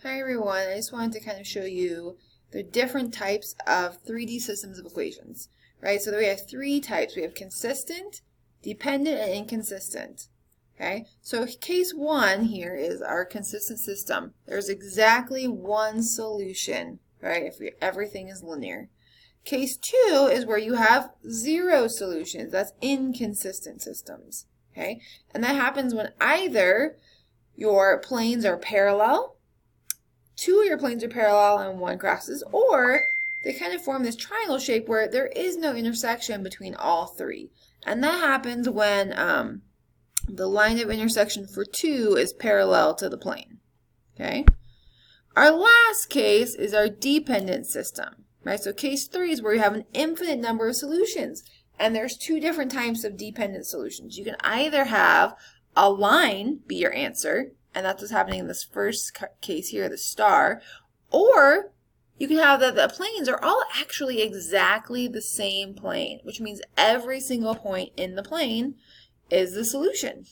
Hi everyone, I just wanted to kind of show you the different types of 3D systems of equations, right? So we have three types. We have consistent, dependent, and inconsistent, okay? So case one here is our consistent system. There's exactly one solution, right, if everything is linear. Case two is where you have zero solutions. That's inconsistent systems, okay? And that happens when either your planes are parallel, two of your planes are parallel and one crosses, or they kind of form this triangle shape where there is no intersection between all three. And that happens when the line of intersection for two is parallel to the plane. Okay? Our last case is our dependent system. Right? So case three is where you have an infinite number of solutions. And there's two different types of dependent solutions. You can either have a line be your answer, and that's what's happening in this first case here, the star. Or you can have that the planes are all actually exactly the same plane, which means every single point in the plane is the solution.